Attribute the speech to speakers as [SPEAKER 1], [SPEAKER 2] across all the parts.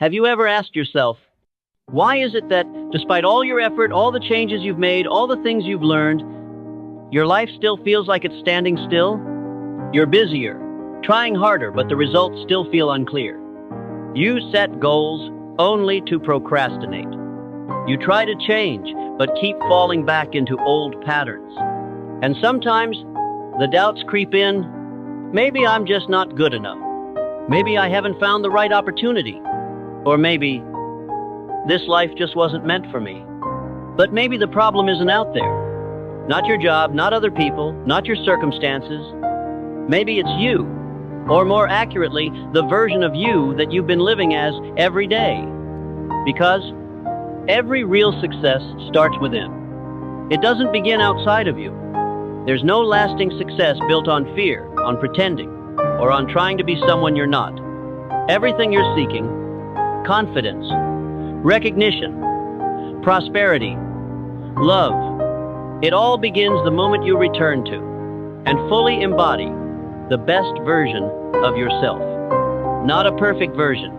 [SPEAKER 1] Have you ever asked yourself, why is it that despite all your effort, all the changes you've made, all the things you've learned, your life still feels like it's standing still? You're busier, trying harder, but the results still feel unclear. You set goals only to procrastinate. You try to change, but keep falling back into old patterns. And sometimes the doubts creep in. Maybe I'm just not good enough. Maybe I haven't found the right opportunity. Or maybe this life just wasn't meant for me. But maybe the problem isn't out there. Not your job, not other people, not your circumstances. Maybe it's you, or more accurately, the version of you that you've been living as every day. Because every real success starts within. It doesn't begin outside of you. There's no lasting success built on fear, on pretending, or on trying to be someone you're not. Everything you're seeking, confidence, recognition, prosperity, love, it all begins the moment you return to and fully embody the best version of yourself. Not a perfect version,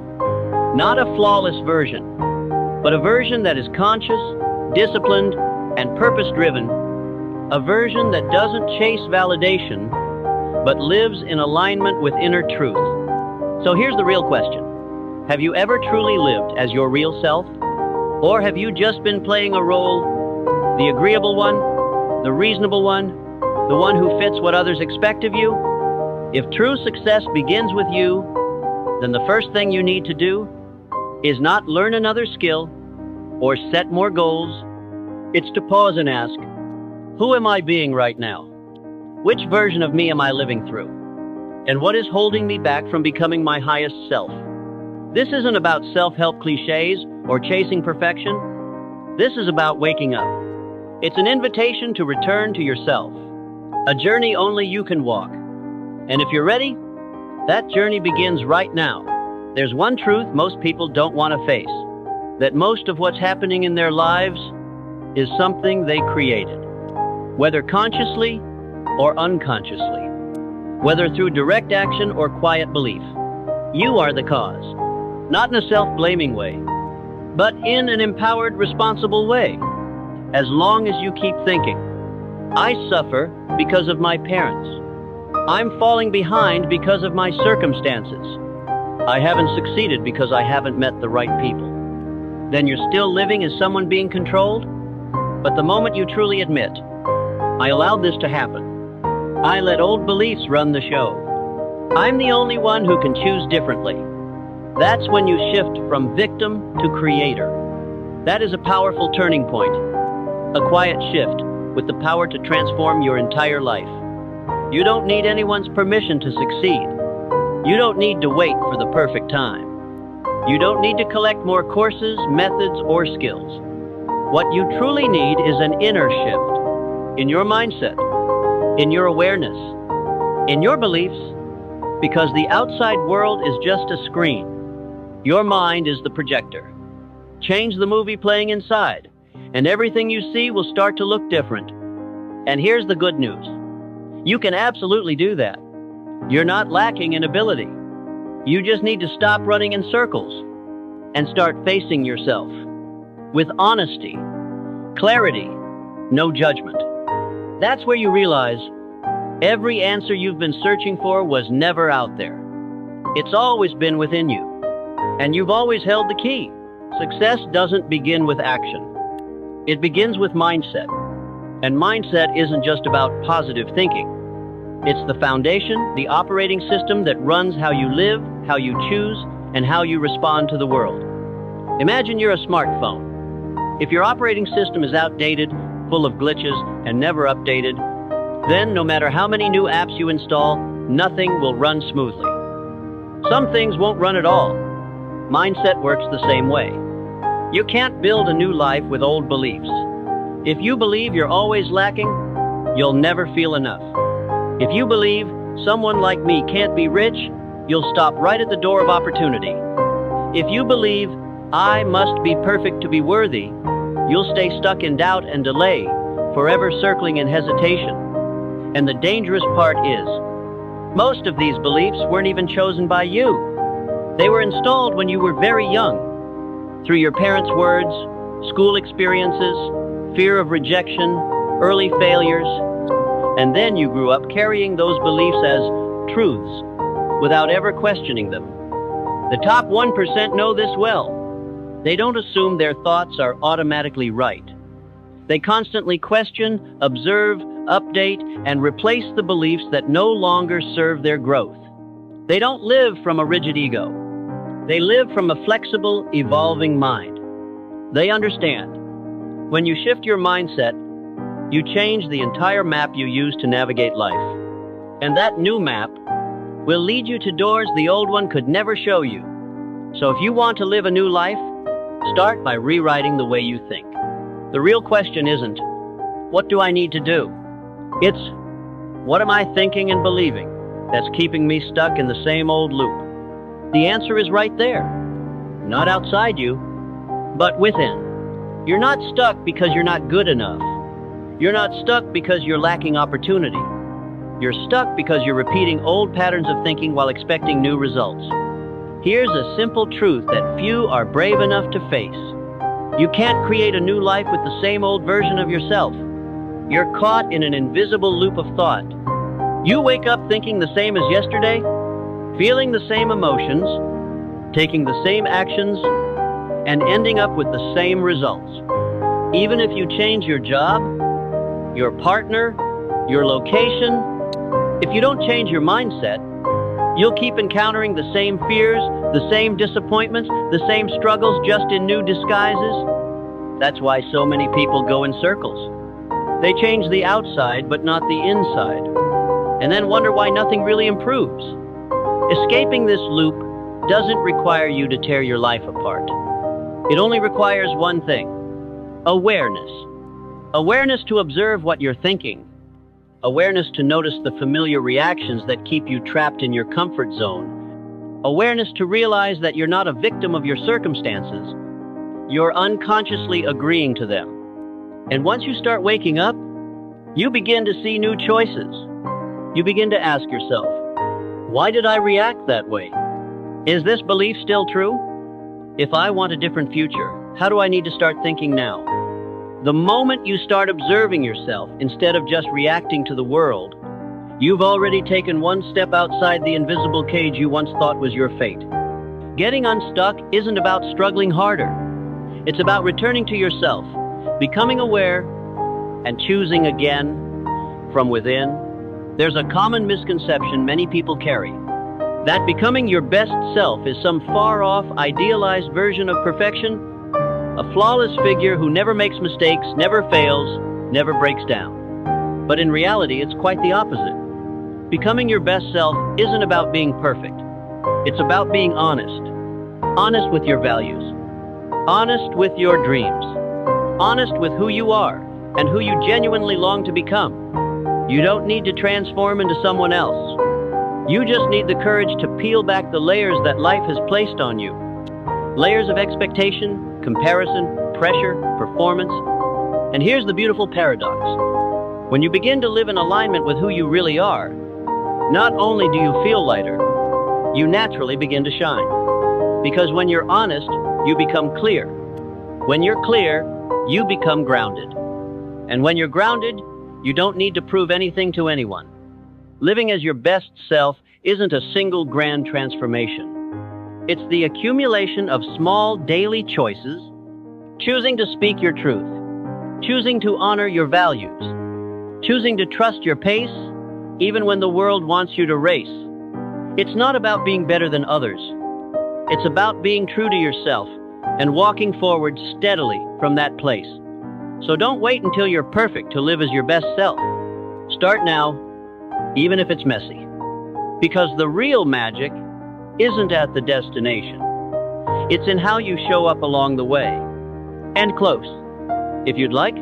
[SPEAKER 1] not a flawless version, but a version that is conscious, disciplined, and purpose-driven. A version that doesn't chase validation, but lives in alignment with inner truth. So here's the real question. Have you ever truly lived as your real self? Or have you just been playing a role, the agreeable one, the reasonable one, the one who fits what others expect of you? If true success begins with you, then the first thing you need to do is not learn another skill or set more goals. It's to pause and ask, who am I being right now? Which version of me am I living through? And what is holding me back from becoming my highest self? This isn't about self-help cliches or chasing perfection. This is about waking up. It's an invitation to return to yourself, a journey only you can walk. And if you're ready, that journey begins right now. There's one truth most people don't want to face, that most of what's happening in their lives is something they created. Whether consciously or unconsciously, whether through direct action or quiet belief, you are the cause. Not in a self-blaming way, but in an empowered, responsible way. As long as you keep thinking, I suffer because of my parents. I'm falling behind because of my circumstances. I haven't succeeded because I haven't met the right people. Then you're still living as someone being controlled? But the moment you truly admit, I allowed this to happen, I let old beliefs run the show, I'm the only one who can choose differently, that's when you shift from victim to creator. That is a powerful turning point, a quiet shift with the power to transform your entire life. You don't need anyone's permission to succeed. You don't need to wait for the perfect time. You don't need to collect more courses, methods, or skills. What you truly need is an inner shift in your mindset, in your awareness, in your beliefs, because the outside world is just a screen. Your mind is the projector. Change the movie playing inside, and everything you see will start to look different. And here's the good news. You can absolutely do that. You're not lacking in ability. You just need to stop running in circles and start facing yourself with honesty, clarity, no judgment. That's where you realize every answer you've been searching for was never out there. It's always been within you, and you've always held the key. Success doesn't begin with action. It begins with mindset. And mindset isn't just about positive thinking. It's the foundation, the operating system that runs how you live, how you choose, and how you respond to the world. Imagine you're a smartphone. If your operating system is outdated, full of glitches, and never updated, then no matter how many new apps you install, nothing will run smoothly. Some things won't run at all. Mindset works the same way. You can't build a new life with old beliefs. If you believe you're always lacking, you'll never feel enough. If you believe someone like me can't be rich, you'll stop right at the door of opportunity. If you believe I must be perfect to be worthy, you'll stay stuck in doubt and delay, forever circling in hesitation. And the dangerous part is, most of these beliefs weren't even chosen by you. They were installed when you were very young, through your parents' words, school experiences, fear of rejection, early failures, and then you grew up carrying those beliefs as truths, without ever questioning them. The top 1% know this well. They don't assume their thoughts are automatically right. They constantly question, observe, update, and replace the beliefs that no longer serve their growth. They don't live from a rigid ego. They live from a flexible, evolving mind. They understand. When you shift your mindset, you change the entire map you use to navigate life. And that new map will lead you to doors the old one could never show you. So if you want to live a new life, start by rewriting the way you think. The real question isn't, what do I need to do? It's, what am I thinking and believing that's keeping me stuck in the same old loop? The answer is right there. Not outside you, but within. You're not stuck because you're not good enough. You're not stuck because you're lacking opportunity. You're stuck because you're repeating old patterns of thinking while expecting new results. Here's a simple truth that few are brave enough to face. You can't create a new life with the same old version of yourself. You're caught in an invisible loop of thought. You wake up thinking the same as yesterday, feeling the same emotions, taking the same actions, and ending up with the same results. Even if you change your job, your partner, your location, if you don't change your mindset, you'll keep encountering the same fears, the same disappointments, the same struggles, just in new disguises. That's why so many people go in circles. They change the outside, but not the inside, and then wonder why nothing really improves. Escaping this loop doesn't require you to tear your life apart. It only requires one thing: awareness. Awareness to observe what you're thinking. Awareness to notice the familiar reactions that keep you trapped in your comfort zone. Awareness to realize that you're not a victim of your circumstances. You're unconsciously agreeing to them. And once you start waking up, you begin to see new choices. You begin to ask yourself, why did I react that way? Is this belief still true? If I want a different future, how do I need to start thinking now? The moment you start observing yourself instead of just reacting to the world, you've already taken one step outside the invisible cage you once thought was your fate. Getting unstuck isn't about struggling harder. It's about returning to yourself, becoming aware, and choosing again from within. There's a common misconception many people carry, that becoming your best self is some far-off, idealized version of perfection, a flawless figure who never makes mistakes, never fails, never breaks down. But in reality, it's quite the opposite. Becoming your best self isn't about being perfect. It's about being honest. Honest with your values. Honest with your dreams. Honest with who you are and who you genuinely long to become. You don't need to transform into someone else. You just need the courage to peel back the layers that life has placed on you. Layers of expectation, comparison, pressure, performance. And here's the beautiful paradox. When you begin to live in alignment with who you really are, not only do you feel lighter, you naturally begin to shine. Because when you're honest, you become clear. When you're clear, you become grounded. And when you're grounded, you don't need to prove anything to anyone. Living as your best self isn't a single grand transformation. It's the accumulation of small daily choices, choosing to speak your truth, choosing to honor your values, choosing to trust your pace, even when the world wants you to race. It's not about being better than others. It's about being true to yourself and walking forward steadily from that place. So don't wait until you're perfect to live as your best self. Start now, even if it's messy. Because the real magic isn't at the destination. It's in how you show up along the way. And close. If you'd like,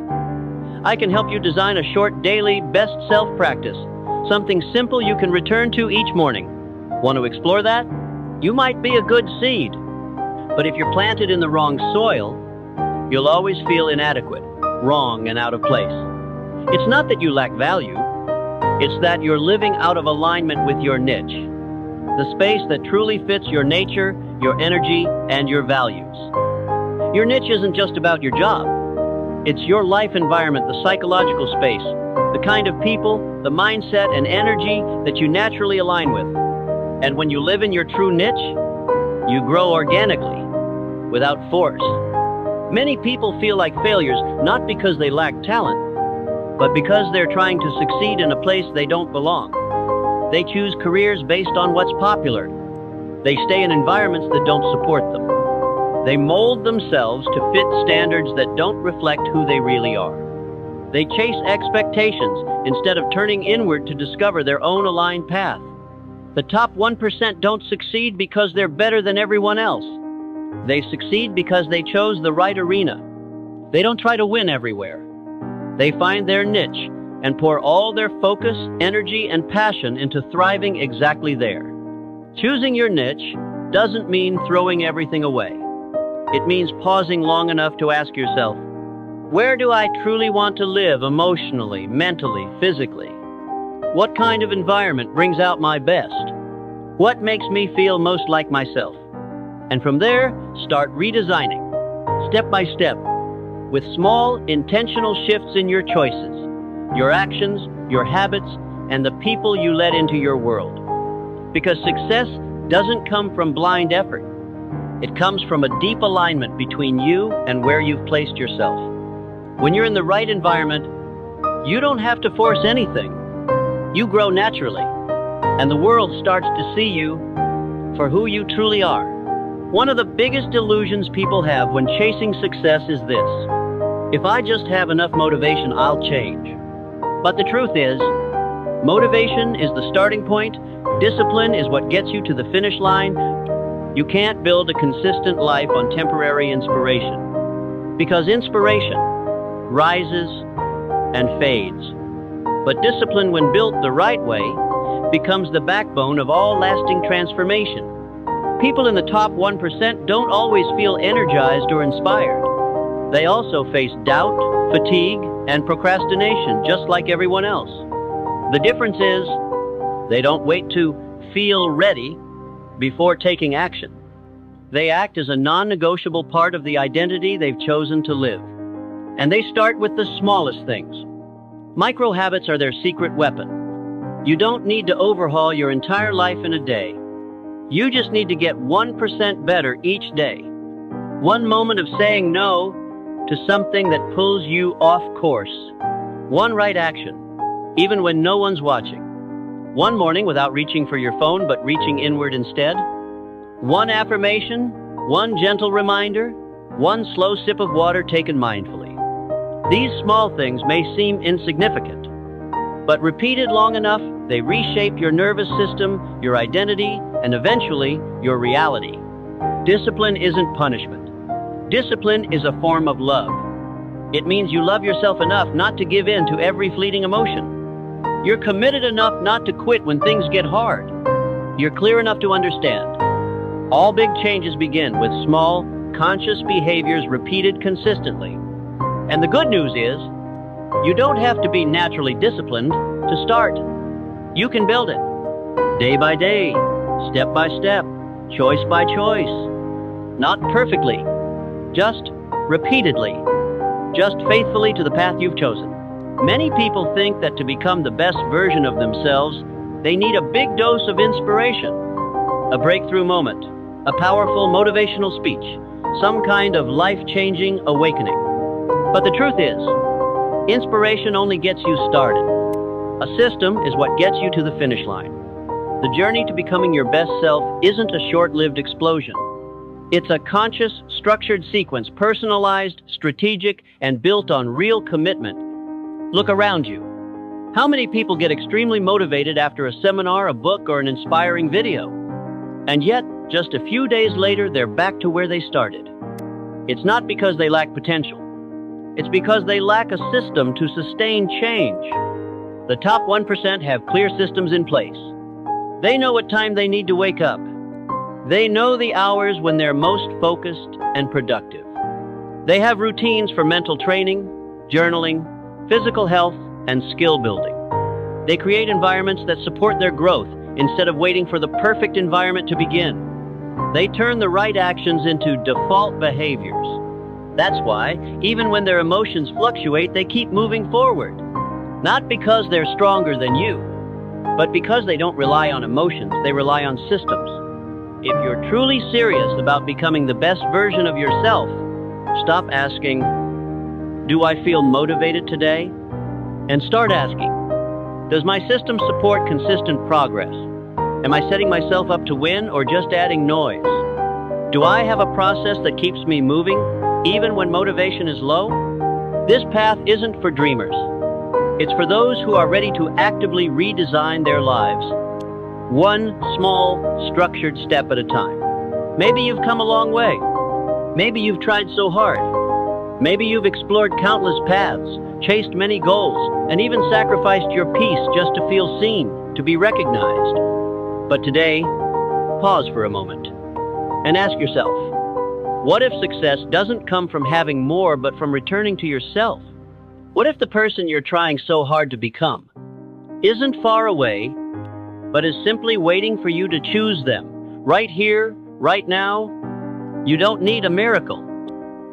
[SPEAKER 1] I can help you design a short daily best self practice, something simple you can return to each morning. Want to explore that? You might be a good seed, but if you're planted in the wrong soil, you'll always feel inadequate, wrong, and out of place. It's not that you lack value, it's that you're living out of alignment with your niche, the space that truly fits your nature your energy, and your values. Your niche isn't just about your job. It's your life environment, the psychological space, the kind of people, the mindset and energy that you naturally align with. And when you live in your true niche, you grow organically, without force. Many people feel like failures, not because they lack talent, but because they're trying to succeed in a place they don't belong. They choose careers based on what's popular. They stay in environments that don't support them. They mold themselves to fit standards that don't reflect who they really are. They chase expectations instead of turning inward to discover their own aligned path. The top 1% don't succeed because they're better than everyone else. They succeed because they chose the right arena. They don't try to win everywhere. They find their niche and pour all their focus, energy, and passion into thriving exactly there. Choosing your niche doesn't mean throwing everything away. It means pausing long enough to ask yourself, where do I truly want to live emotionally, mentally, physically? What kind of environment brings out my best? What makes me feel most like myself? And from there, start redesigning, step by step, with small, intentional shifts in your choices, your actions, your habits, and the people you let into your world. Because success doesn't come from blind effort. It comes from a deep alignment between you and where you've placed yourself. When you're in the right environment, you don't have to force anything. You grow naturally, and the world starts to see you for who you truly are. One of the biggest illusions people have when chasing success is this: if I just have enough motivation, I'll change. But the truth is, motivation is the starting point, discipline is what gets you to the finish line. You can't build a consistent life on temporary inspiration, because inspiration rises and fades. But discipline, when built the right way, becomes the backbone of all lasting transformation. People in the top 1% don't always feel energized or inspired. They also face doubt, fatigue, and procrastination, just like everyone else. The difference is, they don't wait to feel ready before taking action. They act as a non-negotiable part of the identity they've chosen to live. And they start with the smallest things. Micro habits are their secret weapon. You don't need to overhaul your entire life in a day. You just need to get 1% better each day. One moment of saying no to something that pulls you off course. One right action, even when no one's watching. One morning without reaching for your phone, but reaching inward instead. One affirmation, one gentle reminder, one slow sip of water taken mindfully. These small things may seem insignificant, but repeated long enough, they reshape your nervous system, your identity, and eventually, your reality. Discipline isn't punishment. Discipline is a form of love. It means you love yourself enough not to give in to every fleeting emotion. You're committed enough not to quit when things get hard. You're clear enough to understand. All big changes begin with small, conscious behaviors repeated consistently. And the good news is, you don't have to be naturally disciplined to start. You can build it. Day by day, step by step, choice by choice. Not perfectly, just repeatedly, just faithfully to the path you've chosen. Many people think that to become the best version of themselves, they need a big dose of inspiration, a breakthrough moment, a powerful motivational speech, some kind of life-changing awakening. But the truth is, inspiration only gets you started. A system is what gets you to the finish line. The journey to becoming your best self isn't a short-lived explosion. It's a conscious, structured sequence, personalized, strategic, and built on real commitment. Look around you. How many people get extremely motivated after a seminar, a book, or an inspiring video? And yet, just a few days later, they're back to where they started. It's not because they lack potential. It's because they lack a system to sustain change. The top 1% have clear systems in place. They know what time they need to wake up. They know the hours when they're most focused and productive. They have routines for mental training, journaling, physical health, and skill building. They create environments that support their growth instead of waiting for the perfect environment to begin. They turn the right actions into default behaviors. That's why, even when their emotions fluctuate, they keep moving forward. Not because they're stronger than you, but because they don't rely on emotions, they rely on systems. If you're truly serious about becoming the best version of yourself, stop asking, "Do I feel motivated today?" And start asking, "Does my system support consistent progress? Am I setting myself up to win or just adding noise? Do I have a process that keeps me moving, even when motivation is low?" This path isn't for dreamers. It's for those who are ready to actively redesign their lives, one small, structured step at a time. Maybe you've come a long way. Maybe you've tried so hard. Maybe you've explored countless paths, chased many goals, and even sacrificed your peace just to feel seen, to be recognized. But today, pause for a moment and ask yourself, what if success doesn't come from having more, but from returning to yourself? What if the person you're trying so hard to become isn't far away, but is simply waiting for you to choose them, right here, right now? You don't need a miracle.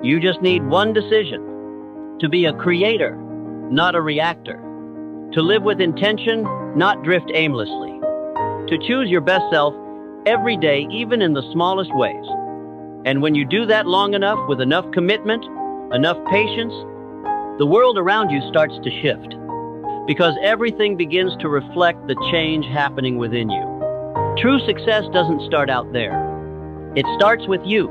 [SPEAKER 1] You just need one decision: to be a creator, not a reactor; to live with intention, not drift aimlessly; to choose your best self every day, even in the smallest ways. And when you do that long enough, with enough commitment, enough patience, the world around you starts to shift, because everything begins to reflect the change happening within you. True success doesn't start out there. It starts with you.